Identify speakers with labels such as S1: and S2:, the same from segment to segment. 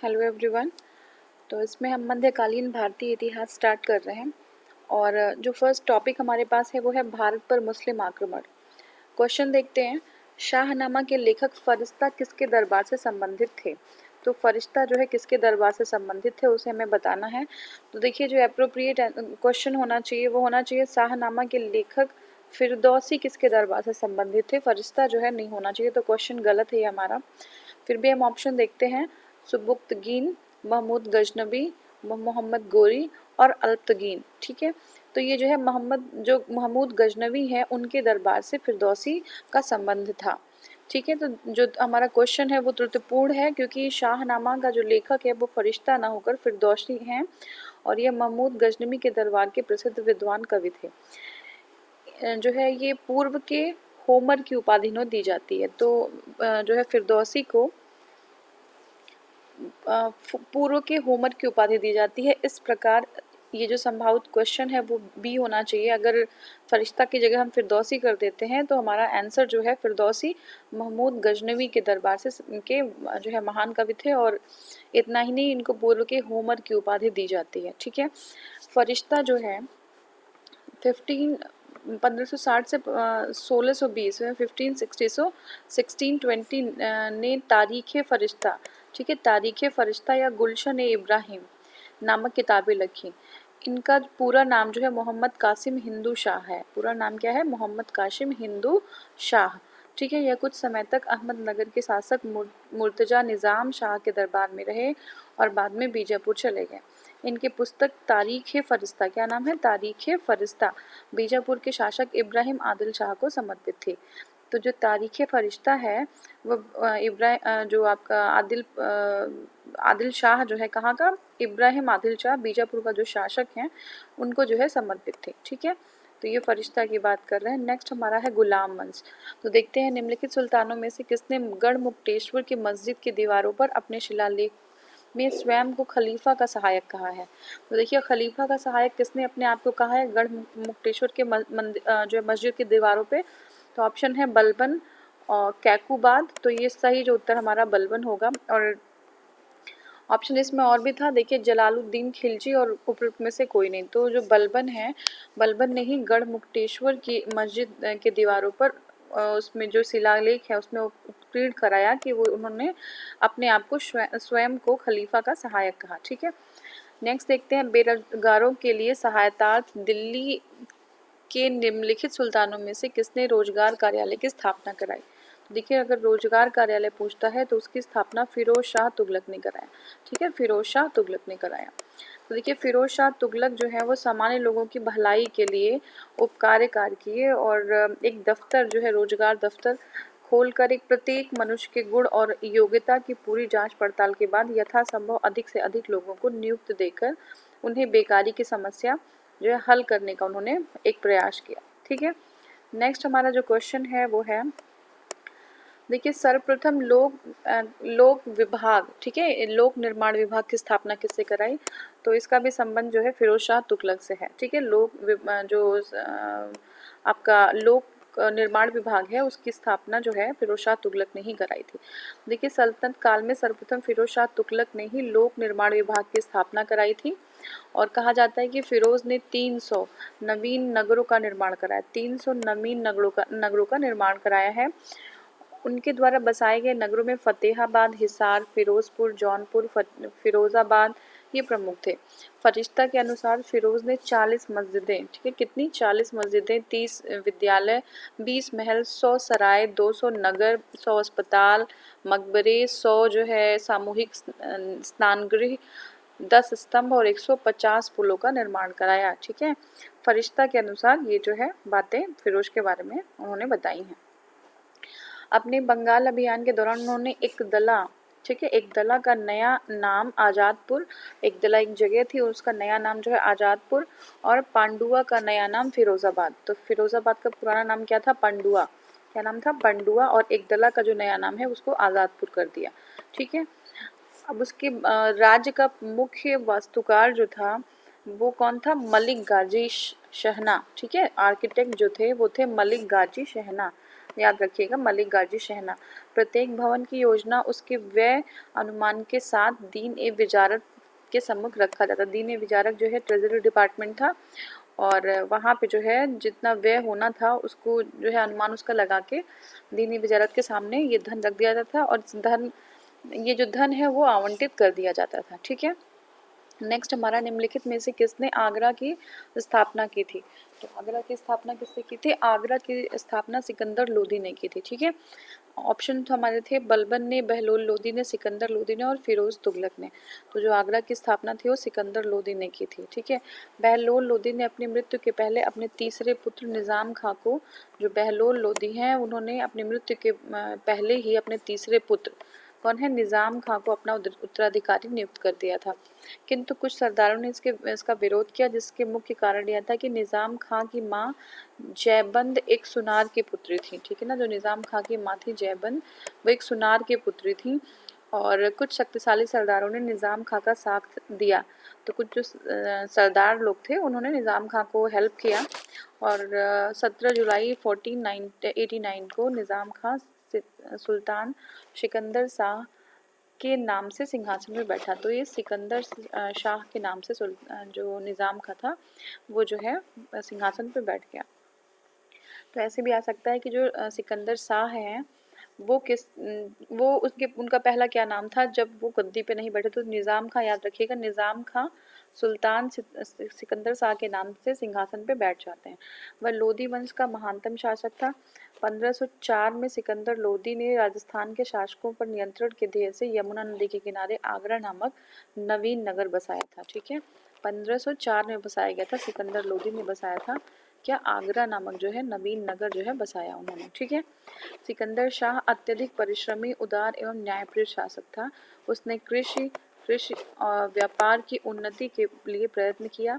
S1: Hello everyone. तो इसमें हम मध्यकालीन भारतीय इतिहास स्टार्ट कर रहे हैं और जो फर्स्ट टॉपिक हमारे पास है वो है भारत पर मुस्लिम आक्रमण। क्वेश्चन देखते हैं, शाहनामा के लेखक फरिश्ता किसके दरबार से संबंधित थे। तो फरिश्ता जो है किसके दरबार से संबंधित थे उसे हमें बताना है। तो देखिए जो एप्रोप्रिएट क्वेश्चन होना चाहिए वो होना चाहिए शाहनामा के लेखक फिरदौसी किसके दरबार से संबंधित थे, फरिश्ता जो है नहीं होना चाहिए। तो क्वेश्चन गलत है ये हमारा। फिर भी हम ऑप्शन देखते हैं, सुबुक्तगीन, महमूद गजनबी, मोहम्मद गोरी और अल्पतगीन। ठीक है, तो ये जो है महमूद गजनवी है उनके दरबार से फिरदौसी का संबंध था। ठीक है, तो जो हमारा क्वेश्चन है वो त्रुटिपूर्ण है क्योंकि शाहनामा का जो लेखक है वो फरिश्ता ना होकर फिरदौसी हैं और ये महमूद गजनवी के दरबार के प्रसिद्ध विद्वान कवि थे। जो है ये पूर्व के होमर की उपाधि दी जाती है। तो जो है फिरदौसी को पूर्व के होमर की उपाधि दी जाती है। इस प्रकार ये जो संभावित क्वेश्चन है वो बी होना चाहिए। अगर फरिश्ता की जगह हम फिरदौसी कर देते हैं तो हमारा आंसर जो है फिरदौसी महमूद गजनवी के दरबार से इनके जो है महान कवि थे और इतना ही नहीं, इनको पूर्व के होमर की उपाधि दी जाती है। ठीक है, फरिश्ता जो है 1560 से 1620 में 1620 ने तारीख़ फरिश्ता, ठीक है, तारीख़ फरिश्ता या गुलशन ए इब्राहिम नामक किताबें लिखी। इनका पूरा नाम जो है मोहम्मद कासिम हिंदू शाह है। पूरा नाम क्या है? मोहम्मद कासिम हिंदू शाह। ठीक है, यह कुछ समय तक अहमदनगर के शासक मुर्तजा निज़ाम शाह के दरबार में रहे और बाद में बीजापुर चले गए। इनकी पुस्तक तारीख़ फरिश्ता, क्या नाम है? तारीख़ फरिश्ता, बीजापुर के शासक इब्राहिम आदिल शाह को समर्पित थी। तो जो तारीख़ फरिश्ता है वो जो आपका आदिल शाह जो है, कहाँ का? इब्राहिम आदिल शाह, बीजापुर का जो शासक हैं उनको जो है समर्पित थे। ठीक है, तो ये फरिश्ता की बात कर रहे हैं। नेक्स्ट हमारा है गुलाम वंश। तो देखते हैं निम्नलिखित सुल्तानों में से किसने गढ़मुक्तेश्वर की मस्जिद की दीवारों पर अपने शिलालेख में स्वयं को खलीफा का सहायक कहा है। तो देखिए खलीफा का सहायक किसने अपने आप को कहा है गढ़मुक्तेश्वर के जो मस्जिद की दीवारों पे? तो ऑप्शन है बलबन और कैकुबाद। तो ये सही जो उत्तर हमारा बलबन होगा। और ऑप्शन इसमें और भी था, देखिए जलालुद्दीन खिलजी और उपरोक्त में से कोई नहीं। तो जो बलबन है, बलबन ने ही गढ़मुक्तेश्वर की मस्जिद के दीवारों पर उसमें जो शिलालेख है उसमें उत्कीर्ण कराया कि वो उन्होंने अपने आप को स्वयं को खलीफा का सहायक कहा। ठीक है, नेक्स्ट देखते हैं बेरोजगारों के लिए सहायतार्थ दिल्ली के निम्नलिखित सुल्तानों में से किसने रोजगार कार्यालय की स्थापना कराई। देखिए अगर रोजगार कार्यालय पूछता है तो उसकी स्थापना फिरोज शाह तुगलक ने कराया। ठीक है, फिरोज शाह तुगलक ने कराया। तो देखिए फिरोज शाह तुगलक जो है वो सामान्य लोगों की भलाई के लिए उपकार्य कार्य किए और एक दफ्तर जो है रोजगार दफ्तर खोलकर एक प्रत्येक मनुष्य के गुण और योग्यता की पूरी जांच पड़ताल के बाद यथासंभव अधिक से अधिक लोगों को नियुक्त देकर उन्हें बेकारी की समस्या जो है हल करने का उन्होंने एक प्रयास किया। ठीक है, नेक्स्ट हमारा जो क्वेश्चन है वो है, देखिए सर्वप्रथम लोक विभाग, ठीक है, लोक निर्माण विभाग की स्थापना किससे कराई? तो इसका भी संबंध जो है फिरोज शाह तुगलक से है। ठीक है, आपका लोक निर्माण विभाग है उसकी स्थापना जो है फिरोज शाह तुगलक ने ही कराई थी। देखिए सल्तनत काल में सर्वप्रथम फिरोज शाह तुगलक ने ही लोक निर्माण विभाग की स्थापना कराई थी और कहा जाता है कि फिरोज ने 300 नवीन नगरों का निर्माण कराया। 300 नवीन नगरों का निर्माण कराया है। उनके द्वारा बसाए गए नगरों में फतेहाबाद, हिसार, फिरोजपुर, जौनपुर, फिरोजाबाद ये प्रमुख थे। फरिश्ता के अनुसार फिरोज ने 40 मस्जिदें, ठीक है, कितनी? 40 मस्जिदें, 30 विद्यालय, 20 महल, 100 सराय, 200 नगर, 100 अस्पताल, मकबरे, 100 जो है सामूहिक स्नानगृह, 10 स्तंभ और 150 पुलों का निर्माण कराया। ठीक है, फरिश्ता के अनुसार ये जो है बातें फिरोज के बारे में उन्होंने बताई हैं। अपने बंगाल अभियान के दौरान उन्होंने एकदला, ठीक है, एकदला का नया नाम आज़ादपुर, एकदला एक जगह थी उसका नया नाम जो है आज़ादपुर, और पांडुआ का नया नाम फिरोजाबाद। तो फिरोजाबाद का पुराना नाम क्या था? पांडुआ। क्या नाम था? पांडुआ। और एकदला का जो नया नाम है उसको आज़ादपुर कर दिया। ठीक है, अब उसके राज्य का मुख्य वास्तुकार जो था वो कौन था? मलिक गाजी शहना। ठीक है, आर्किटेक्ट जो थे वो थे मलिक गाजी शहना। याद रखिएगा, मलिक गाजी शहना। प्रत्येक भवन की योजना उसके व्यय अनुमान के साथ दीन ए विजारक के सम्मुख रखा जाता। दीन ए विजारक जो है ट्रेजरी डिपार्टमेंट था, और वहाँ पे जो है जितना व्यय होना था उसको जो है अनुमान उसका लगा के दीन ए विजारक के सामने ये धन रख दिया जाता था, और ये जो धन है वो आवंटित कर दिया जाता था। ठीक है, नेक्स्ट हमारा, निम्नलिखित में से किसने आगरा की स्थापना की थी? तो आगरा की स्थापना किसने की थी? आगरा की स्थापना सिकंदर लोदी ने की थी। ठीक है, ऑप्शन तो हमारे थे बलबन ने, बहलोल लोदी ने, सिकंदर लोदी ने और फिरोज तुगलक ने। तो जो आगरा की स्थापना थी वो सिकंदर लोदी ने की थी। ठीक है, बहलोल लोदी ने अपनी मृत्यु के पहले अपने तीसरे पुत्र निज़ाम खां को, जो बहलोल लोदी हैं उन्होंने अपनी मृत्यु के पहले ही अपने तीसरे पुत्र कौन है, निज़ाम खां को अपना उत्तराधिकारी नियुक्त कर दिया था। किंतु कुछ सरदारों ने इसका विरोध किया, जिसके मुख्य कारण यह था कि निज़ाम खां की माँ जयबंद एक सुनार की पुत्री थी। ठीक है ना, जो निज़ाम खां की माँ थी जयबंद, वो एक सुनार की पुत्री थी, और कुछ शक्तिशाली सरदारों ने निज़ाम खां का साथ दिया। तो कुछ जो सरदार लोग थे उन्होंने निज़ाम खां को हेल्प किया, और 17 जुलाई 1489 को निज़ाम खां सुल्तान सिकंदर शाह के नाम से सिंहासन में बैठा। तो ये सिकंदर शाह के नाम से जो निज़ाम खां था वो जो है सिंहासन पे बैठ गया। तो ऐसे भी आ सकता है कि जो सिकंदर शाह हैं वो उनका पहला क्या नाम था जब वो गद्दी पे नहीं बैठे? तो निज़ाम खां, याद रखिएगा, निज़ाम खां सुल्तान सिकंदर शाह के नाम से सिंहासन पे बैठ जाते हैं। वह लोदी वंश का महानतम शासक था। 1504 में सिकंदर लोदी ने राजस्थान के शासकों पर नियंत्रण के ध्येय से यमुना नदी के किनारे आगरा नामक नवीन नगर बसाया था। ठीक है, 1504 में बसाया गया था, सिकंदर लोदी ने बसाया था क्या, आगरा नामक जो है नवीन नगर जो है बसाया उन्होंने। ठीक है, सिकंदर शाह अत्यधिक परिश्रमी, उदार एवं न्यायप्रिय शासक था। उसने कृषि और व्यापार की उन्नति के लिए प्रयत्न किया।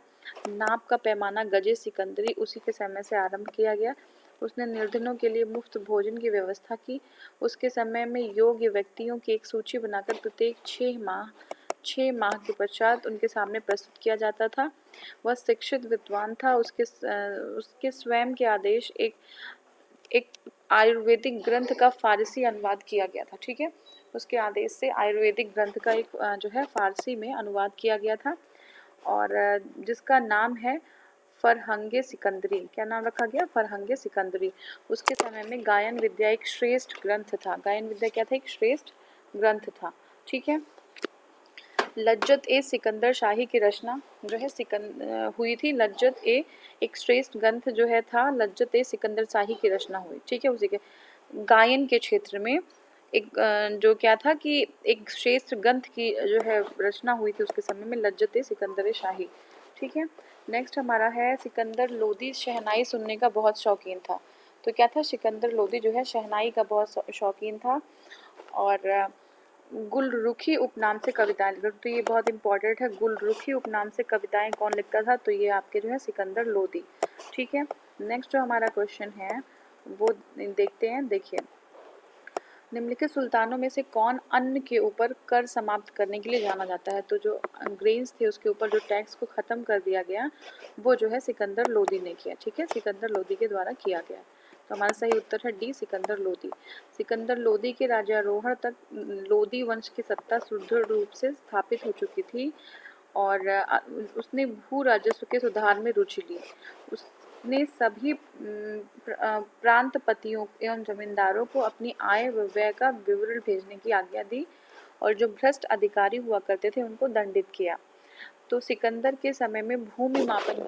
S1: नाप का पैमाना गजे सिकंदरी उसी के समय से आरंभ किया गया। उसने निर्धनों के लिए मुफ्त भोजन की व्यवस्था की। उसके समय में योग्य व्यक्तियों की एक सूची बनाकर प्रत्येक 6 माह के पश्चात उनके सामने प्रस्तुत किया जाता था। वह शिक्षित विद्वान था। उसके स्वयं के आदेश एक आयुर्वेदिक ग्रंथ का फारसी अनुवाद किया गया था। ठीक है, उसके आदेश से आयुर्वेदिक ग्रंथ का एक जो है फारसी में अनुवाद किया गया था, और जिसका नाम है फरहंगे सिकंदरी। क्या नाम रखा गया? फरहंगे सिकंदरी। उसके समय में गायन विद्या एक श्रेष्ठ ग्रंथ था। गायन विद्या क्या था? एक श्रेष्ठ ग्रंथ था। ठीक है, लज्जत ए सिकंदर शाही की रचना जो है हुई थी। लज्जत ए एक श्रेष्ठ ग्रंथ जो है था, लज्जत ए सिकंदर शाही की रचना हुई। ठीक है, उसी के गायन के क्षेत्र में एक जो क्या था कि एक श्रेष्ठ ग्रंथ की जो है रचना हुई थी उसके समय में, लज्जत ए सिकंदर शाही। ठीक है, नेक्स्ट हमारा है, सिकंदर लोदी शहनाई सुनने का बहुत शौकीन था। तो क्या था? सिकंदर लोदी जो है शहनाई का बहुत शौकीन था, और गुलरुखी उपनाम से कविताएं लिखता। तो ये बहुत इंपॉर्टेंट है, गुलरुखी उपनाम से कविताएं कौन लिखता था? तो ये आपके जो है सिकंदर लोदी। ठीक है, नेक्स्ट जो हमारा क्वेश्चन है वो देखते हैं। देखिए, निम्नलिखित सुल्तानों में से कौन अन्न के ऊपर कर समाप्त करने के लिए जाना जाता है? तो जो ग्रेन्स थे उसके ऊपर जो टैक्स को ख़त्म कर दिया गया वो जो है सिकंदर लोदी ने किया। ठीक है, सिकंदर लोदी के द्वारा किया गया। तो हमारा सही उत्तर है डी, सिकंदर लोदी। सिकंदर लोदी के राज्यारोहण तक लोदी वंश की सत्ता सुदृढ़ रूप से स्थापित हो चुकी थी, और उसने भू राजस्व के सुधार में रुचि ली। उसने सभी प्रांतपतियों एवं जमींदारों को अपनी आय व व्यय का विवरण भेजने की आज्ञा दी, और जो भ्रष्ट अधिकारी हुआ करते थे उनको दंडित किया। तो सिकंदर के समय में भूमि मापन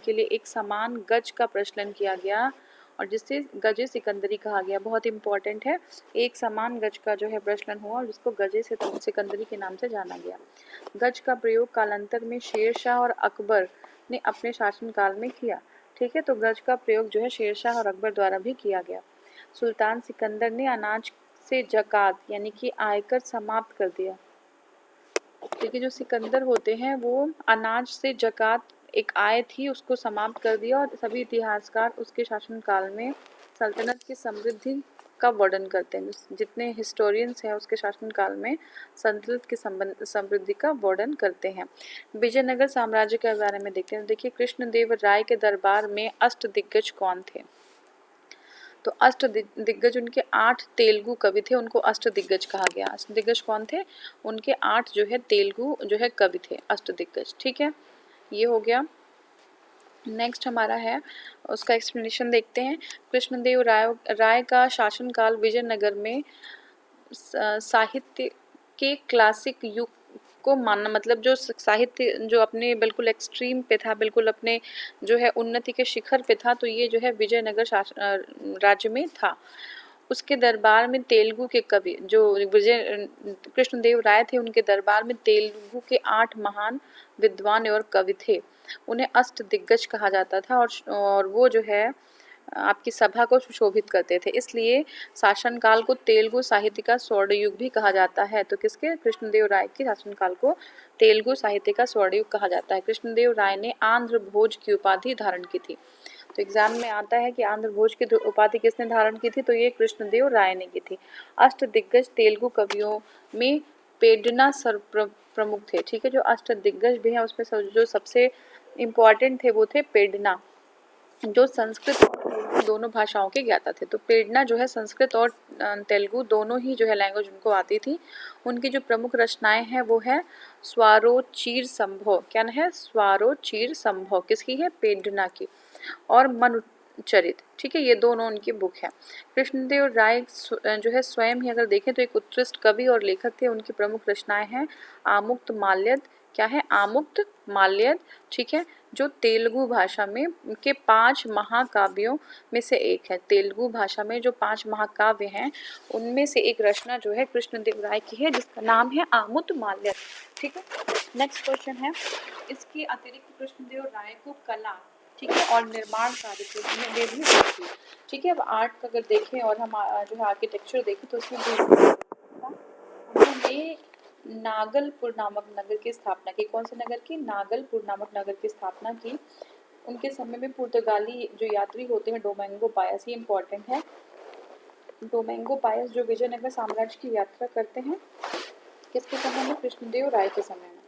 S1: के लिए एक समान गज का प्रचलन किया गया, और जिससे गजे सिकंदरी कहा गया। बहुत इंपॉर्टेंट है, एक समान गज का जो है प्रचलन हुआ और जिसको गजे सिकंदरी के नाम से जाना गया। गज का प्रयोग कालांतर में शेरशाह और अकबर ने अपने शासनकाल में किया। ठीक है, तो गज का प्रयोग जो है शेरशाह और अकबर द्वारा भी किया गया। सुल्तान सिकंदर ने अनाज से जकात यानी कि आयकर समाप्त कर दिया, क्योंकि जो सिकंदर होते हैं वो अनाज से जकात एक आय थी उसको समाप्त कर दिया, और सभी इतिहासकार उसके शासनकाल में सल्तनत की समृद्धि का वर्णन करते हैं। जितने हिस्टोरियंस हैं उसके शासनकाल में सल्तनत की समृद्धि का वर्णन करते हैं। विजयनगर साम्राज्य के बारे में देखते हैं। देखिए, कृष्णदेव राय के दरबार में अष्टदिग्गज कौन थे? तो अष्ट दिग्गज उनके 8 तेलुगु कवि थे, उनको अष्ट दिग्गज कहा गया। अष्ट दिग्गज कौन थे? उनके 8 जो है तेलुगु जो है कवि थे, अष्ट दिग्गज। ठीक है, ये हो गया। नेक्स्ट हमारा है, उसका एक्सप्लेनेशन देखते हैं। कृष्णदेव राय का शासनकाल विजयनगर में साहित्य के क्लासिक युग को मानना, मतलब जो साहित्य जो अपने बिल्कुल एक्सट्रीम पे था, बिल्कुल अपने जो है उन्नति के शिखर पे था, तो ये जो है विजयनगर राज्य में था। उसके दरबार में तेलुगु के कवि जो विजय कृष्णदेव राय थे, उनके दरबार में तेलुगु के 8 महान विद्वान और कवि थे। उन्हें अष्ट दिग्गज कहा जाता था और वो जो है आपकी सभा को सुशोभित करते थे, इसलिए शासनकाल को तेलुगु साहित्य का स्वर्ण युग भी कहा जाता है। तो किसके? कृष्णदेव राय के शासनकाल को तेलुगु साहित्य का स्वर्ण युग कहा जाता है। कृष्णदेव राय ने आंध्र भोज की उपाधि धारण की थी। तो एग्जाम में आता है कि आंध्र भोज की उपाधि किसने धारण की थी? तो ये कृष्णदेव राय ने की थी। अष्ट दिग्गज तेलुगु कवियों में पेडना प्रमुख थे। ठीक है, जो अष्ट दिग्गज भी हैं उसमें जो सबसे इम्पोर्टेंट थे वो थे पेडना, जो संस्कृत और तेलुगु दोनों भाषाओं के ज्ञाता थे। तो पेडना जो है संस्कृत और तेलुगु दोनों ही जो है लैंग्वेज उनको आती थी। उनकी जो प्रमुख रचनाएं हैं वो है स्वारोचीर संभव। क्या है? स्वारोचीर संभव किसकी है? पेडना की। और मनुचरित। ठीक है, ये दोनों उनकी बुक है। कृष्णदेव राय जो है स्वयं ही अगर देखें तो एक उत्कृष्ट कवि और लेखक थे। उनकी प्रमुख रचनाएं हैं आमुक्त माल्यद। क्या है? आमुक्त माल्यद। ठीक है, जो तेलुगु भाषा में के 5 महाकाव्यों में से एक है। तेलुगु भाषा में जो 5 महाकाव्य हैं उनमें से एक रचना जो है कृष्णदेव राय की है, जिसका नाम है आमुक्त माल्यद। ठीक है, नेक्स्ट क्वेश्चन है, इसके अतिरिक्त कृष्णदेव राय को कला, ठीक है, और निर्माण कार्य में भी होती है। ठीक है, अब आर्ट का अगर देखें और हम जो है आर्किटेक्चर देखें तो उसमें उन्होंने नागलपुर नामक नगर की स्थापना की। कौन से नगर की? नागलपुर नामक नगर की स्थापना की। उनके समय में पुर्तगाली जो यात्री होते हैं डोमिंगो पायस, ये इंपॉर्टेंट है। डोमिंगो पायस जो विजयनगर साम्राज्य की यात्रा करते हैं, किसके समय में? कृष्णदेव राय के समय में।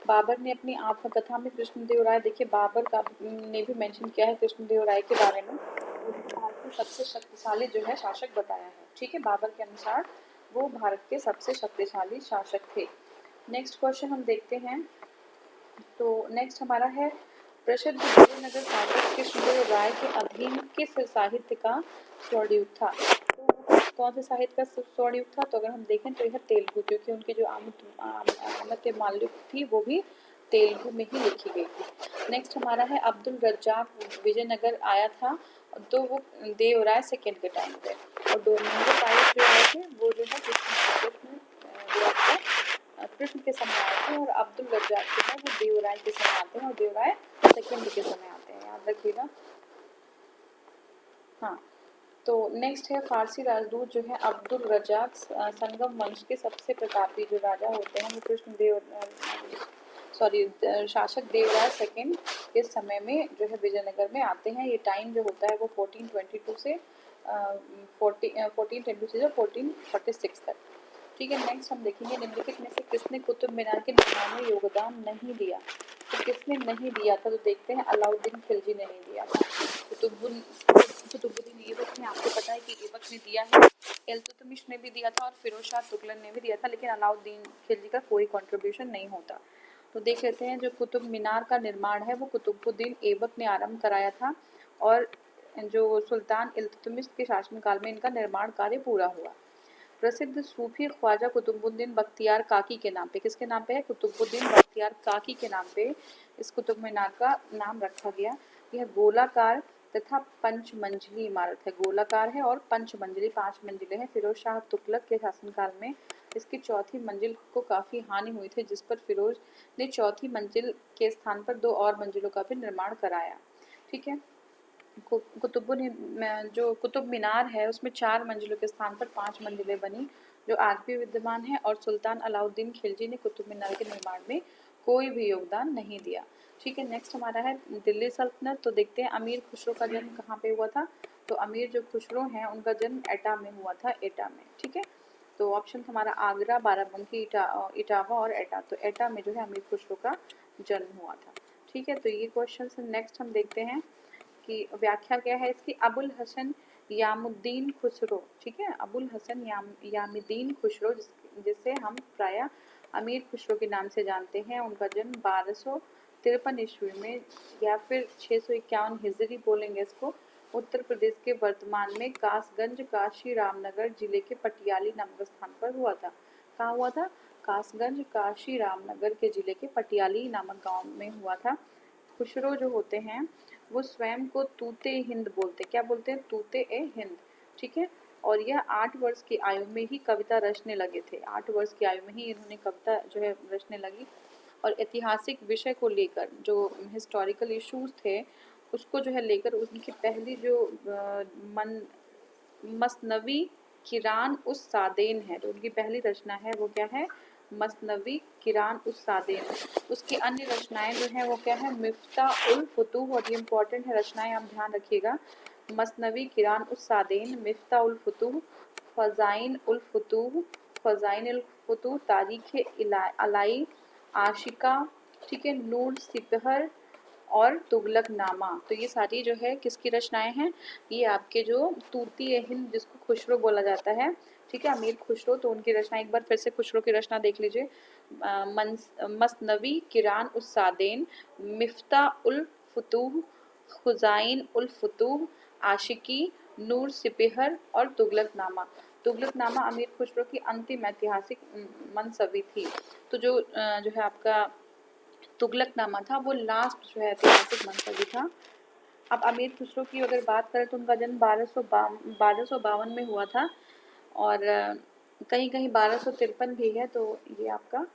S1: बाबर ने अपनी आत्मकथा में कृष्णदेव राय, देखिए बाबर का ने भी मेंशन किया है कृष्णदेव राय के बारे में, भारत के सबसे शक्तिशाली जो है शासक बताया है। ठीक है, बाबर के अनुसार वो भारत के सबसे शक्तिशाली शासक थे। नेक्स्ट क्वेश्चन हम देखते हैं। तो नेक्स्ट हमारा है, प्रसिद्ध विजयनगर शासक कृष्णदेव राय के अधीन किस साहित्य का स्वर्ण युग था? तो कौन से साहित्य का स्वर्ण युग था? तो अगर हम देखें तो यह तेलुगु, क्योंकि उनकी जो आमत माल्यद थी वो भी तेलुगु में ही लिखी गई थी। नेक्स्ट हमारा है, अब्दुल रज्जाक विजयनगर आया था तो वो देवराय सेकेंड के टाइम पे, और डोमिंगो पायस जो आए थे वो जो है कृष्ण के समय आए थे, और अब्दुल रज्जाक जो है वो देवराय के समय आते हैं और देवराय सेकेंड के समय आते हैं, याद रखिएगा। हाँ, तो नेक्स्ट है, फारसी राजदूत जो है अब्दुल रज्जाक संगम वंश के सबसे प्रतापी जो राजा होते हैं वो कृष्णदेव शासक देवराय सेकेंड के समय में जो है विजयनगर में आते हैं। ये टाइम जो होता है वो 1422 से 1446 तक। ठीक है, नेक्स्ट हम देखेंगे निम्नलिखित में से किसने कुतुब मीनार के निर्माण में योगदान नहीं दिया? तो किसने नहीं दिया था? तो देखते हैं, अलाउद्दीन खिलजी ने नहीं दिया था। कुतुबुद्दीन ऐबक ने, आपको पता है कि ऐबक ने दिया है, इल्तुतमिश ने भी दिया था और फिरोज शाह तुगलक ने भी दिया था, लेकिन अलाउद्दीन खिलजी का कोई कंट्रीब्यूशन नहीं होता। तो देख लेते हैं, जो कुतुब मीनार का निर्माण है वो कुतुबुद्दीन ऐबक ने आरंभ कराया था, और जो सुल्तान इल्तुतमिश के शासनकाल में इनका निर्माण कार्य पूरा हुआ। प्रसिद्ध सूफी ख्वाजा कुतुबुद्दीन बख्तियार काकी के नाम पे, किसके नाम पे है? कुतुबुद्दीन बख्तियार काकी के नाम पे इस कुतुब मीनार का नाम रखा गया। यह गोलाकार तथा पंचमंजिली इमारत है। गोलाकार है और पंचमंजिली, 5 मंजिलें हैं। फिरोज शाह तुगलक के शासनकाल में इसकी चौथी मंजिल को काफ़ी हानि हुई थी, जिस पर फिरोज ने चौथी मंजिल के स्थान पर 2 और मंजिलों का भी निर्माण कराया। ठीक है, जो कुतुब मीनार है उसमें 4 मंजिलों के स्थान पर 5 मंजिलें बनी, जो आज भी विद्यमान है, और सुल्तान अलाउद्दीन खिलजी ने कुतुब मीनार के निर्माण में कोई भी योगदान नहीं दिया। ठीक है, नेक्स्ट हमारा है दिल्ली सल्तनत। तो देखते हैं अमीर खुसरो का जन्म कहाँ पे हुआ था? तो अमीर जो खुसरो हैं उनका जन्म एटा में हुआ था, एटा में। ठीक है, तो ऑप्शन हमारा आगरा, बाराबंकी, इटावा और एटा। तो एटा में जो है अमीर खुसरो का जन्म हुआ था। ठीक है, तो ये क्वेश्चन नेक्स्ट हम देखते हैं कि व्याख्या क्या है इसकी। अबुल हसन यामुद्दीन खुसरो, ठीक है, अबुल हसन यामुद्दीन खुसरो, जिसे हम प्राय अमीर खुसरो के नाम से जानते हैं। उनका जन्म 1253 ईस्वी में या फिर 651 हिजरी बोलेंगे इसको, उत्तर प्रदेश के वर्तमान में कासगंज काशी रामनगर जिले के पटियाली नामक स्थान पर हुआ था। कहाँ हुआ था? कासगंज काशी रामनगर के जिले के पटियाली नामक गांव में हुआ था। खुसरो जो होते हैं वो स्वयं को तूते हिंद बोलते, क्या बोलते हैं? तूते ए हिंद, ठीक है। और यह 8 वर्ष की आयु में ही कविता रचने लगे थे। 8 वर्ष की आयु में ही इन्होंने कविता जो है रचने लगी। और ऐतिहासिक विषय को लेकर जो हिस्टोरिकल इश्यूज थे उसको जो है लेकर उनकी पहली जो मसनवी किरान उस सादेन है, जो उनकी पहली रचना है वो क्या है? मसनवी किरान उस सादेन। उसकी अन्य रचनाएं जो हैं वो क्या है? मिफ्ता उल फुतूह, और ये इंपॉर्टेंट है रचनाएं, आप ध्यान रखिएगा। मसनवी किरान उस सादेन, मिफ्ता उल फुतूह, फजाइन उल फुतूह, फजाइन उल फुतूह, तारीख अलाई, आशिका, ठीक है, नूर सिपहर और तुगलक नामा। तो ये सारी जो है किसकी रचनाएं हैं? ये आपके जो तूती हिंद जिसको खुसरो बोला जाता है, ठीक है, अमीर खुसरो, तो उनकी रचना एक बार फिर से खुसरो की रचना देख लीजिए। मसनवी किरान उस सादेन, मिफ्ता उल फुतूह, खुजाइन उल फुतूह, आशिकी, नूर सिपहर और तुगलकनामा। तुगलकनामा अमीर खुसरो की अंतिम ऐतिहासिक मनसबी थी। तो जो है आपका तुगलकनामा था वो लास्ट जो है ऐतिहासिक मनसबी था। अब अमीर खुसरो की अगर बात करें तो उनका जन्म 1252 में हुआ था, और कहीं कहीं 1253 भी है। तो ये आपका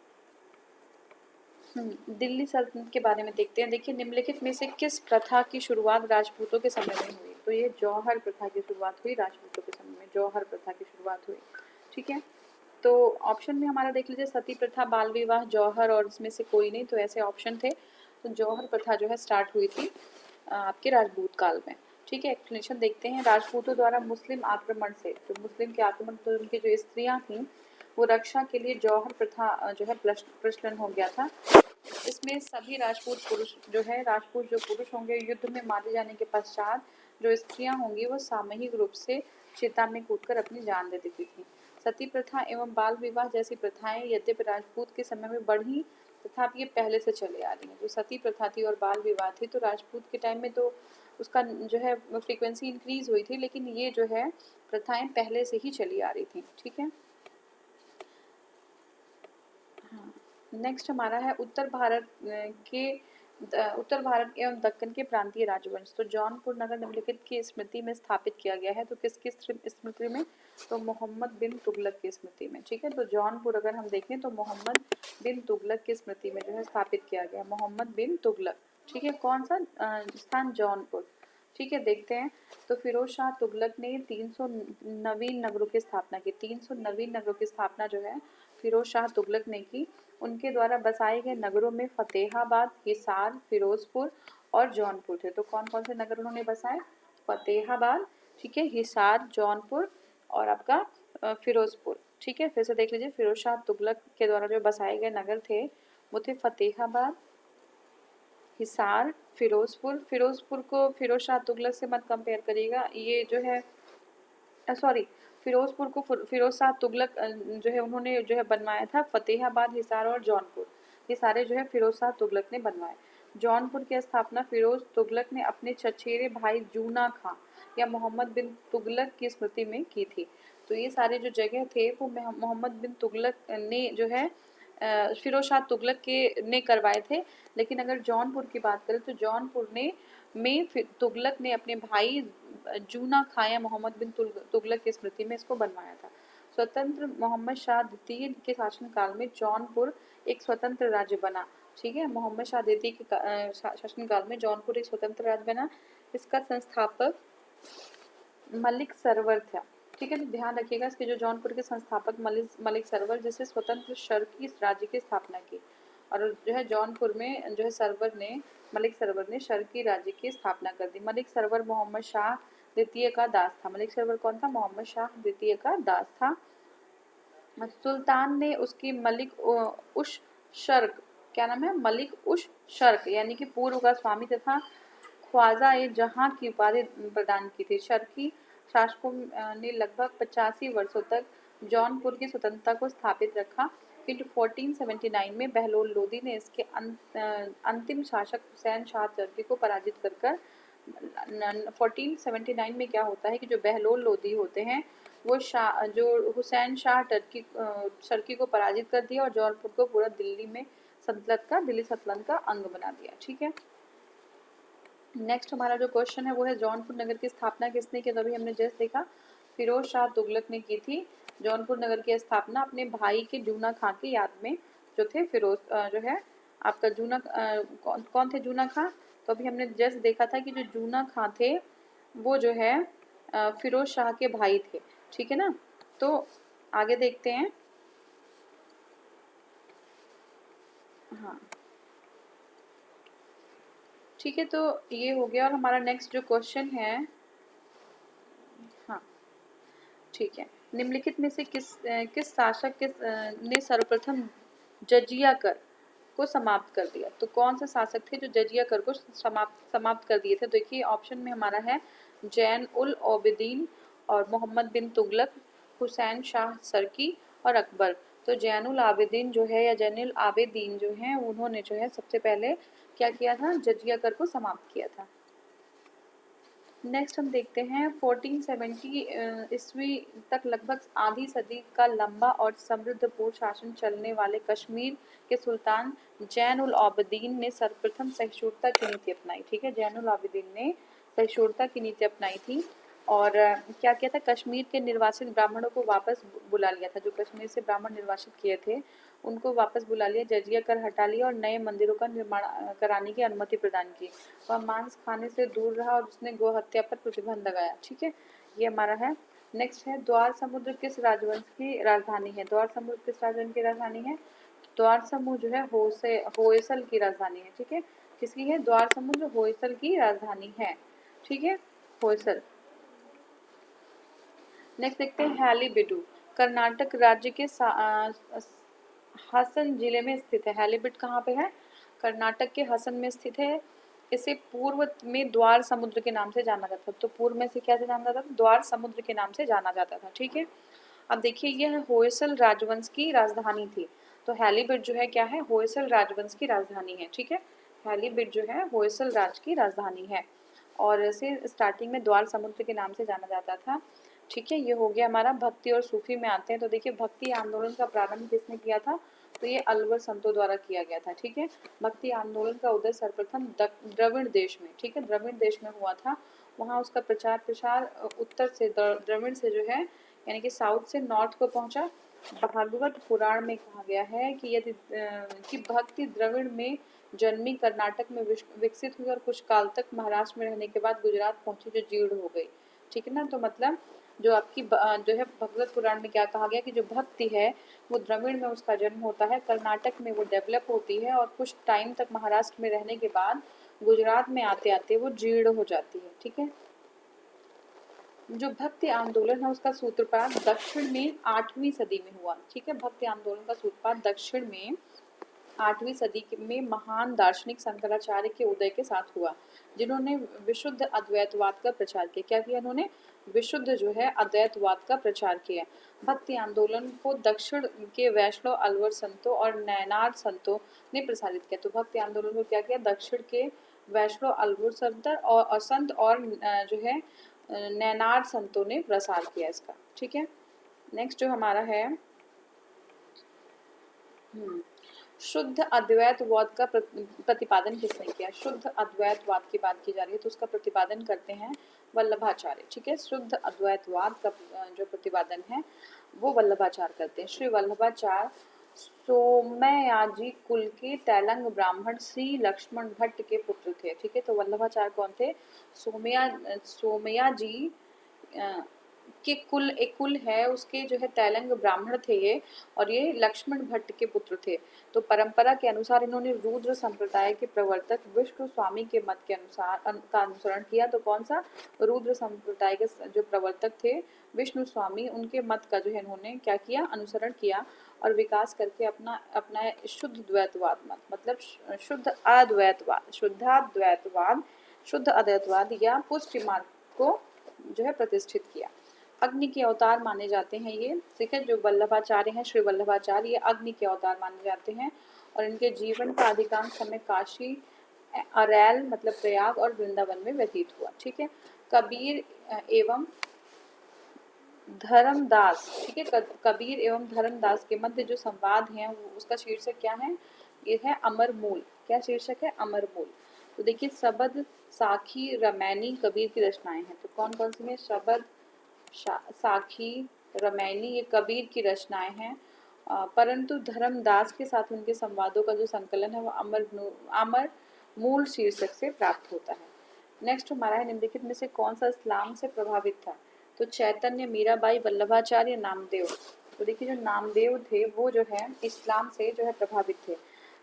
S1: दिल्ली सल्तनत के बारे में देखते हैं। देखिए, निम्नलिखित में से किस प्रथा की शुरुआत राजपूतों के समय में हुई? तो ये जौहर प्रथा की शुरुआत हुई राजपूतों के समय में, जौहर प्रथा की शुरुआत हुई, ठीक है। तो ऑप्शन में हमारा देख लीजिए, सती प्रथा, बाल विवाह, जौहर, और इसमें से कोई नहीं, तो ऐसे ऑप्शन थे। तो जौहर प्रथा जो है स्टार्ट हुई थी आपके राजपूत काल में, ठीक है। एक्सप्लेनेशन देखते हैं। राजपूतों द्वारा मुस्लिम आक्रमण से, जो मुस्लिम के आक्रमण, तो उनकी जो स्त्रियां थीं वो रक्षा के लिए जौहर प्रथा जो है प्रचलन हो गया था। इसमें सभी राजपूत पुरुष जो है, राजपूत जो पुरुष होंगे युद्ध में मारे जाने के पश्चात जो स्त्रियां होंगी वो सामूहिक रूप से चिता में कूदकर अपनी जान दे देती थी। सती प्रथा एवं बाल विवाह जैसी प्रथाएं यद्यपि राजपूत के समय में बढ़ी, तथापि ये पहले से चले आ रही हैं। जो सती प्रथा थी और बाल विवाह थी तो राजपूत के टाइम में तो उसका जो है फ्रीक्वेंसी इंक्रीज हुई थी, लेकिन ये जो है प्रथाएं पहले से ही चली आ रही थी, ठीक है। नेक्स्ट हमारा है उत्तर भारत एवं दक्कन के प्रांतीय राजवंश। तो जौनपुर नगर निम्नलिखित की स्मृति में स्थापित किया गया है। तो किसकी स्मृति में? तो मोहम्मद बिन तुगलक की स्मृति में, ठीक है। तो जौनपुर अगर हम देखें तो मोहम्मद बिन तुगलक की स्मृति में जो है स्थापित किया गया, मोहम्मद बिन तुगलक, ठीक है। कौन सा स्थान? जौनपुर, ठीक है। देखते हैं। तो फिरोज शाह तुगलक ने 300 नवीन नगरों की स्थापना की। 300 नवीन नगरों की स्थापना जो है फिरोज शाह तुगलक ने की। उनके द्वारा बसाए गए नगरों में फतेहाबाद, हिसार, फिरोजपुर और जौनपुर थे। तो कौन कौन से नगर उन्होंने बसाए? फतेहाबाद, ठीक है, हिसार, जौनपुर और आपका फिरोजपुर, ठीक है। फिर से देख लीजिए, फिरोज शाह तुगलक के द्वारा जो बसाए गए नगर थे वो थे फतेहाबाद, हिसार, फिरोजपुर। फिरोजपुर को फिरोज शाह तुगलक से मत कंपेयर करिएगा, ये जो है सॉरी, फिरोजपुर को फिरोज शाह तुगलक जो है उन्होंने जो है बनवाया था। फतेहाबाद, हिसार और जौनपुर ये सारे जो है फिरोज शाह तुगलक ने बनवाए। जौनपुर की स्थापना फिरोज तुगलक ने अपने चचेरे भाई जूना खां या मोहम्मद बिन तुगलक की स्मृति में की थी। तो ये सारे जो जगह थे वो मोहम्मद बिन तुगलक ने जो है फिरोज शाह तुगलक के ने करवाए थे। लेकिन अगर जौनपुर की बात करें तो जौनपुर ने में तुगलक ने अपने भाई जूना खां या मोहम्मद बिन तुगलक की स्मृति में इसको बनवाया था। स्वतंत्र मोहम्मद शाह द्वितीय के शासनकाल में जौनपुर एक स्वतंत्र राज्य बना, ठीक है। मोहम्मद शाह द्वितीय के शासनकाल में जौनपुर एक स्वतंत्र राज्य बना। इसका संस्थापक मलिक सरवर था, ठीक है। तो ध्यान रखिएगा, इसके जो जौनपुर के संस्थापक मलिक सरवर, जिससे स्वतंत्र शर्की राज्य की स्थापना की। और जो है जौनपुर में जो है मलिक सरवर ने शर्की राज्य की स्थापना कर दी। मलिक सरवर मोहम्मद शाह द्वितीय का दास था। मलिक सरवर कौन था? मोहम्मद शाह द्वितीय का दास था। सुल्तान ने उसकी मलिक उश शर्क, क्या नाम है? मलिक उश शर्क यानी कि पूर्व का स्वामी तथा ख्वाजा ए जहां की उपाधि प्रदान की थी। शर्की शासकों ने लगभग 85 वर्षों तक जौनपुर की स्वतंत्रता को स्थापित रखा, किंतु 1479 में बहलोल लोदी ने इसके अंतिम शासक हुसैन शाह तुर्की को पराजित कर 1479 में क्या होता है कि जो बहलोल लोदी होते हैं वो जो हुसैन शाह टर्की को पराजित कर दिया और जौनपुर को पूरा दिल्ली सल्तनत का अंग बना दिया। ठीक है, नेक्स्ट हमारा जो क्वेश्चन है वो है जौनपुर नगर की स्थापना किसने की? तो अभी हमने जस्ट देखा फिरोज शाह तुगलक ने की थी जौनपुर नगर की स्थापना अपने भाई के जूना खां की याद में, जो थे फिरोज जो है आपका जूना कौन थे जूना खां? तो अभी हमने जस्ट देखा था कि जो जूना खां थे वो जो है फिरोज शाह के भाई थे। ठीक है ना, तो आगे देखते हैं। हाँ ठीक है, तो ये हो गया और हमारा नेक्स्ट जो क्वेश्चन है, हाँ ठीक है, निम्नलिखित में से किस शासक ने सर्वप्रथम जजिया कर को समाप्त कर दिया? तो कौन से शासक थे जो जजिया कर को समाप्त कर दिए थे? देखिए ऑप्शन में हमारा है जैन उल ओबिदीन और मोहम्मद बिन तुगलक, हुसैन शाह सरकी और अकबर। तो जैनुल आबिदीन जो है या जैनुल आबिदीन जो है उन्होंने जो है सबसे पहले क्या किया था? जजिया कर को समाप्त किया था। नेक्स्ट हम देखते हैं 1470 ईस्वी तक लगभग आधी सदी का लंबा और समृद्धपूर्ण शासन चलने वाले कश्मीर के सुल्तान जैन उल आबिदीन ने सर्वप्रथम सहिष्णुता की नीति अपनाई। ठीक है, जैन उल आबिदीन ने सहिष्णुता की नीति अपनाई थी और क्या किया था? कश्मीर के निर्वासित ब्राह्मणों को वापस बुला लिया था। जो कश्मीर से ब्राह्मण निर्वासित किए थे उनको वापस बुला लिया, जजिया कर हटा लिया और नए मंदिरों का निर्माण कराने की अनुमति प्रदान की। वह मांस खाने से दूर रहा और उसने गो हत्या पर प्रतिबंध लगाया। ठीक है, ये हमारा है। नेक्स्ट है द्वार समुद्र किस राजवंश की राजधानी है? द्वार समुद्र किस राजवंश की राजधानी है? द्वार समुद्र जो है होयसल की राजधानी है। ठीक है, किसकी है? द्वार समुद्र होयसल की राजधानी है। ठीक है, होयसल। नेक्स्ट देखते हैं हैलीबिडू कर्नाटक राज्य के हसन जिले में स्थित है। हैलीबिड कहाँ पे है? कर्नाटक के हसन में स्थित है। इसे पूर्व में द्वार समुद्र के नाम से जाना जाता था। तो पूर्व में से क्या से जाना जाता था? द्वार समुद्र के नाम से जाना जाता था। ठीक है, अब देखिए यह होयसल राजवंश की राजधानी थी। तो हैलीबिड जो है क्या है? होयसल राजवंश की राजधानी है। ठीक है, हैलीबिड जो है होयसल राज की राजधानी है और इसे स्टार्टिंग में द्वार समुद्र के नाम से जाना जाता था। ठीक है, ये हो गया हमारा। भक्ति और सूफी में आते हैं। तो देखिए भक्ति आंदोलन का प्रारंभ किसने किया था? तो ये अलवर संतों द्वारा किया गया था। ठीक है, भक्ति आंदोलन का उदय सर्वप्रथम द्रविड़ देश में, ठीक है, द्रविड़ देश में हुआ था। वहाँ उसका प्रचार प्रसार उत्तर से द्रविड़ से जो है यानी कि साउथ से नॉर्थ को पहुंचा। भागवत पुराण में कहा गया है कि यदि कि भक्ति द्रविड़ में जन्मी, कर्नाटक में विकसित हुई और कुछ काल तक महाराष्ट्र में रहने के बाद गुजरात पहुंची जो जीर्ण हो गई। ठीक है ना, तो मतलब जो आपकी जो है भगवत पुराण में क्या कहा गया कि जो भक्ति है वो द्रविड़ में उसका जन्म होता है, कर्नाटक में वो डेवलप होती है और कुछ टाइम तक महाराष्ट्र में रहने के बाद गुजरात में आते आते वो जीर्ण हो जाती है। ठीक है, जो भक्ति आंदोलन है उसका सूत्रपात दक्षिण में 8वीं सदी में हुआ। ठीक है, भक्ति आंदोलन का सूत्रपात दक्षिण में 8वीं सदी में महान दार्शनिक शंकराचार्य के उदय के साथ हुआ, जिन्होंने विशुद्ध अद्वैतवाद का प्रचार किया। क्या किया उन्होंने? विशुद्ध जो है अद्वैतवाद का प्रचार किया। भक्ति आंदोलन को दक्षिण के वैष्णव अलवर संतों और नैनार संतों ने प्रसारित किया। तो भक्ति आंदोलन को क्या किया? दक्षिण के वैष्णव अलवर संत और जो है नैनार संतों ने प्रसार किया इसका। ठीक है, नेक्स्ट जो हमारा है शुद्ध अद्वैतवाद का प्रतिपादन किसने किया? शुद्ध अद्वैतवाद की बात की जा रही है तो उसका प्रतिपादन करते हैं वल्लभाचार्य। ठीक है, शुद्ध अद्वैतवाद का जो प्रतिपादन है वो वल्लभाचार्य करते हैं। श्री वल्लभाचार्य सोमयाजी कुल के तैलंग ब्राह्मण श्री लक्ष्मण भट्ट के पुत्र थे। ठीक है, तो वल्लभाचार्य कौन थे? सोमयाजी के कुल, एक कुल है उसके जो है तैलंग ब्राह्मण थे ये, और ये लक्ष्मण भट्ट के पुत्र थे। तो परंपरा के अनुसार इन्होंने रुद्र संप्रदाय के प्रवर्तक विष्णु स्वामी के मत के अनुसार का अनुसरण किया। तो कौन सा? रुद्र संप्रदाय के जो प्रवर्तक थे विष्णु स्वामी, उनके मत का जो है इन्होंने क्या किया? अनुसरण किया और विकास करके अपना शुद्ध द्वैतवाद मत, मतलब शुद्ध अद्वैतवाद या पुष्टि मार्ग को जो है प्रतिष्ठित किया। अग्नि के अवतार माने जाते हैं ये, ठीक है। जो वल्लभाचार्य हैं, श्री वल्लभाचार्य, ये अग्नि के अवतार माने जाते हैं और इनके जीवन का अधिकांश समय काशी, अरैल मतलब प्रयाग और वृंदावन में व्यतीत हुआ, ठीक है। कबीर एवं धर्मदास, ठीक है। कबीर एवं धर्मदास के मध्य जो संवाद है उसका शीर्षक क्या है, ये है अमर मूल। क्या शीर्षक है, अमर मूल। तो देखिए शबद, साखी, रमैनी कबीर की रचनाएं हैं। तो कौन कौन सी में, शबद, साखी, रमैनी, ये कबीर की रचनाएं हैं। परंतु धर्मदास के साथ उनके संवादों का जो संकलन है वो अमर मूल शीर्षक से प्राप्त होता है। नेक्स्ट हमारा है, निम्नलिखित में से कौन सा इस्लाम से प्रभावित था। तो चैतन्य, मीराबाई, वल्लभाचार्य, नामदेव। तो देखिए जो नामदेव थे वो जो है इस्लाम से जो है प्रभावित थे।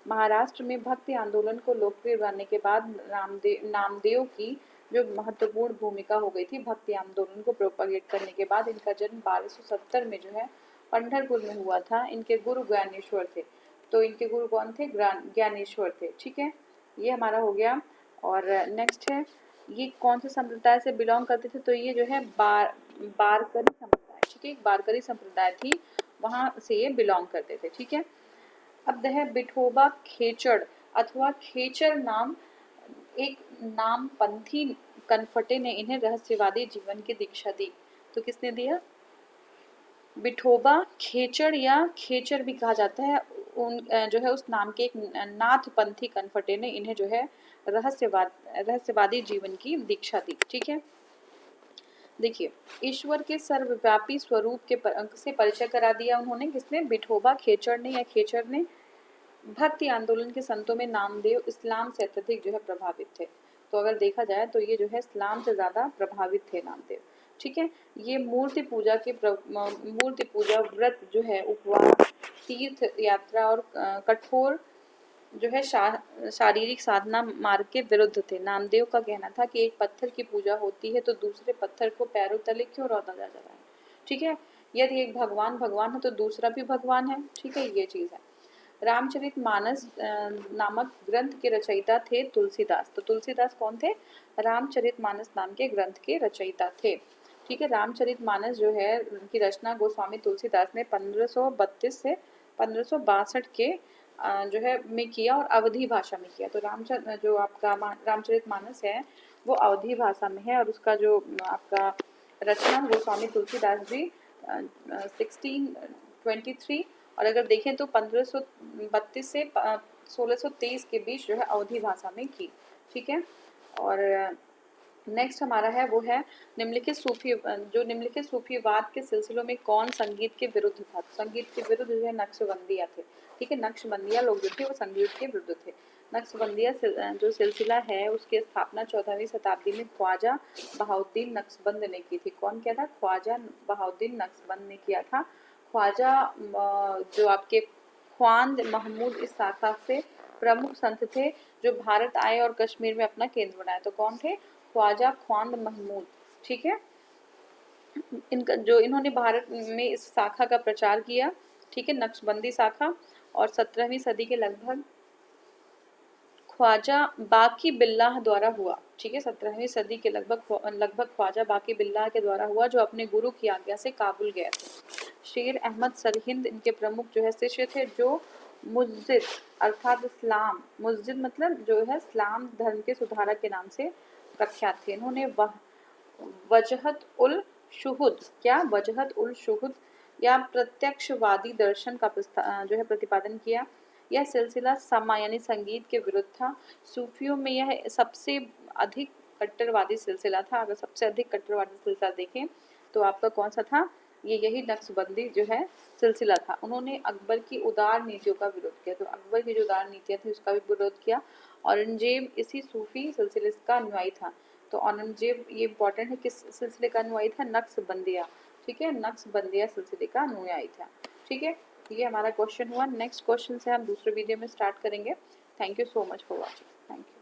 S1: महाराष्ट्र में भक्ति आंदोलन को लोकप्रिय बनाने के बाद नामदेव की जो महत्वपूर्ण भूमिका हो गई थी भक्ति आंदोलन को प्रोपागेट करने के बाद। इनका जन्म 1270 में जो है पंढरपुर में हुआ था। इनके गुरु ज्ञानेश्वर थे। तो इनके गुरु कौन थे, ज्ञानेश्वर थे, ठीक है। ये हमारा हो गया। और नेक्स्ट है, ये कौन से संप्रदाय से बिलोंग करते थे। तो ये जो है बारकरी संप्रदाय, ठीक है। एक बारकरी संप्रदाय थी, वहां से ये बिलोंग करते थे, ठीक है। अब है विठोबा खेचड़ अथवा खेचर नाम, एक नामपंथी कनफटे ने इन्हें रहस्यवादी जीवन की दीक्षा दी। तो किसने दिया, विठोबा खेचड़ या खेचर भी कहा जाता है, उन जो है उस नाम के एक नाथपंथी कनफटे ने इन्हें जो है रहस्यवादी जीवन की दीक्षा दी, ठीक है। देखिए ईश्वर के सर्वव्यापी स्वरूप के से परिचय करा दिया उन्होंने, किसने, विठोबा खेचड़ ने या खेचर ने। भक्ति आंदोलन के संतों में नामदेव इस्लाम से अत्यधिक जो है प्रभावित थे। तो अगर देखा जाए तो ये जो है इस्लाम से ज्यादा प्रभावित थे नामदेव, ठीक है। ये मूर्ति पूजा व्रत जो है, उपवास, तीर्थ यात्रा और कठोर जो है शारीरिक साधना मार्ग के विरुद्ध थे। नामदेव का कहना था कि एक पत्थर की पूजा होती है तो दूसरे पत्थर को पैरों तले क्यों रौंदा जा रहा है, ठीक है। यदि एक भगवान भगवान है तो दूसरा भी भगवान है, ठीक है, ये चीज है। रामचरितमानस नामक ग्रंथ के रचयिता थे तुलसीदास। तो तुलसीदास कौन थे, रामचरितमानस नाम के ग्रंथ के रचयिता थे, ठीक है। रामचरितमानस जो है उनकी रचना गोस्वामी तुलसीदास ने 1532 से 1562 के जो है में किया और अवधी भाषा में किया। तो जो आपका रामचरितमानस है वो अवधी भाषा में है और उसका जो आपका रचना गोस्वामी तुलसीदास जी 1623, और अगर देखें तो 1532 से 1623 के बीच जो है अवधी भाषा में की, ठीक है। और नेक्स्ट हमारा है वो है निम्नलिखित सूफीवाद के सिलसिलों में कौन संगीत के विरुद्ध था। संगीत के विरुद्ध जो है नक्शबंदिया थे, ठीक है। नक्शबंदिया लोग जो थे वो संगीत के विरुद्ध थे। नक्शबंदिया जो सिलसिला है उसकी स्थापना 14वीं शताब्दी में ख्वाजा बहाउद्दीन नक्शबंद ने की थी। कौन किया था, ख्वाजा बहाउद्दीन नक्शबंद ने किया था। ख्वाजा जो आपके ख्वांद महमूद इस शाखा से प्रमुख संत थे जो भारत आए और कश्मीर में अपना केंद्र बनाया। तो कौन थे, ख्वाजा ख्वांद महमूद, ठीक है। इन्होंने भारत में इस शाखा का प्रचार किया, ठीक है, नक्शबंदी शाखा। और 17वीं सदी के लगभग ख्वाजा बाकी बिल्लाह द्वारा हुआ, ठीक है। 17वीं सदी के लगभग ख्वाजा बाकी बिल्लाह के द्वारा हुआ जो अपने गुरु की आज्ञा से काबुल गए थे। शेर अहमद सरहिंद इनके प्रमुख जो है शिष्य थे, जो मुज्जिद अर्थात इस्लाम, मुज्जिद मतलब जो है इस्लाम धर्म के सुधारक के नाम से प्रख्यात थे। इन्होंने वजहत उल शुहुद, क्या, वजहत उल शुहुद या प्रत्यक्षवादी दर्शन का जो है प्रतिपादन किया। यह सिलसिला समा यानी संगीत के विरुद्ध था। सूफियों में यह सबसे अधिक कट्टरवादी सिलसिला था। अगर सबसे अधिक कट्टरवादी सिलसिला देखें तो आपका कौन सा था, यही नक्शबंदी जो है सिलसिला था। उन्होंने अकबर की उदार नीतियों का विरोध किया। तो अकबर की जो उदार नीतियां थी उसका भी विरोध किया। औरंगजेब इसी सूफी सिलसिले का अनुयायी था। तो औरंगजेब, ये इंपॉर्टेंट है, किस सिलसिले का अनुयायी था, नक्शबंदिया, ठीक है, नक्शबंदिया सिलसिले का अनुयायी था, ठीक है। ये हमारा क्वेश्चन हुआ। नेक्स्ट क्वेश्चन से हम दूसरे वीडियो में स्टार्ट करेंगे। Thank you so much for watching. Thank you.